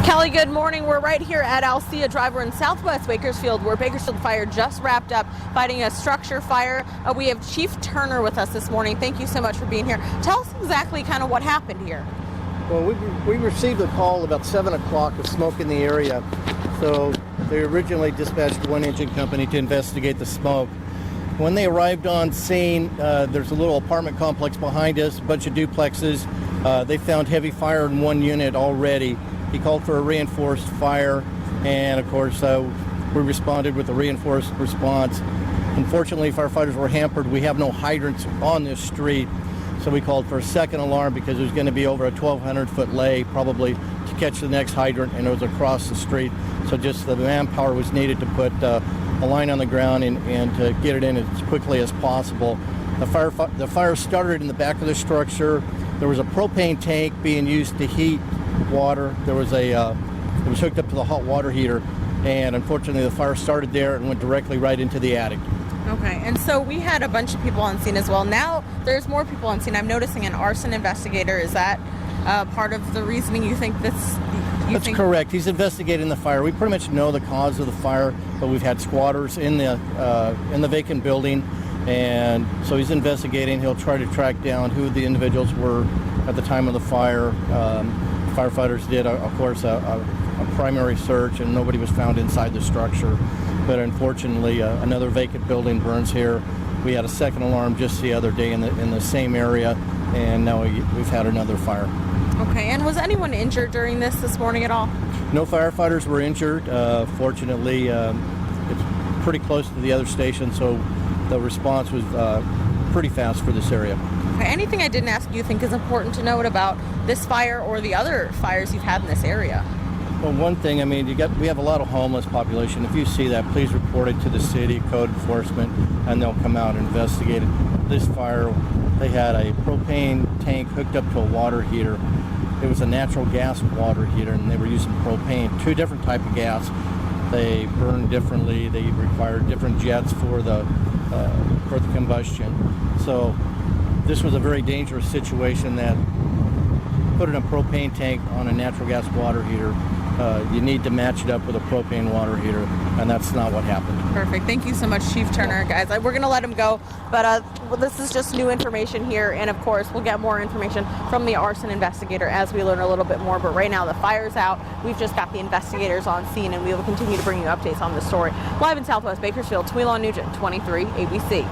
Kelly, good morning. We're right here at Alcea Drive. We're in Southwest Bakersfield, where Bakersfield Fire just wrapped up fighting a structure fire. We have Chief Turner with us this morning. Thank you so much for being here. Tell us exactly kind of what happened here. Well, we received a call about 7 o'clock of smoke in the area. So they originally dispatched one engine company to investigate the smoke. When they arrived on scene, there's a little apartment complex behind us, a bunch of duplexes. They found heavy fire in one unit already. He called for a reinforced fire, and of course we responded with a reinforced response. Unfortunately, firefighters were hampered. We have no hydrants on this street, so we called for a second alarm because it was going to be over a 1,200-foot lay, probably to catch the next hydrant, and it was across the street. So just the manpower was needed to put a line on the ground and to get it in as quickly as possible. The fire started in the back of the structure. There was a propane tank being used to heat water. It was hooked up to the hot water heater, and unfortunately the fire started there and went directly right into the attic. Okay, and so we had a bunch of people on scene as well. Now there's more people on scene. I'm noticing an arson investigator. Is that part of the reasoning you think this? That's correct. He's investigating the fire. We pretty much know the cause of the fire, but we've had squatters in the vacant building, and so he's investigating. He'll try to track down who the individuals were at the time of the fire. Firefighters did, of course, a primary search, and nobody was found inside the structure. But unfortunately, another vacant building burns here. We had a second alarm just the other day in the same area, and now we've had another fire. Okay, and was anyone injured during this morning at all? No firefighters were injured. Fortunately, it's pretty close to the other station, so the response was pretty fast for this area. Okay, anything I didn't ask you think is important to note about this fire or the other fires you've had in this area? Well, one thing, I mean, we have a lot of homeless population. If you see that, please report it to the city, code enforcement, and they'll come out and investigate it. This fire, they had a propane tank hooked up to a water heater. It was a natural gas water heater, and they were using propane, two different type of gas. They burn differently. They require different jets for the combustion. So this was a very dangerous situation that putting a propane tank on a natural gas water heater, you need to match it up with a propane water heater, and that's not what happened. Perfect. Thank you so much, Chief Turner. Guys, we're going to let him go, but this is just new information here, and of course we'll get more information from the arson investigator as we learn a little bit more. But right now the fire's out. We've just got the investigators on scene, and we will continue to bring you updates on this story. Live in Southwest Bakersfield, Twilon Nugent, 23 ABC.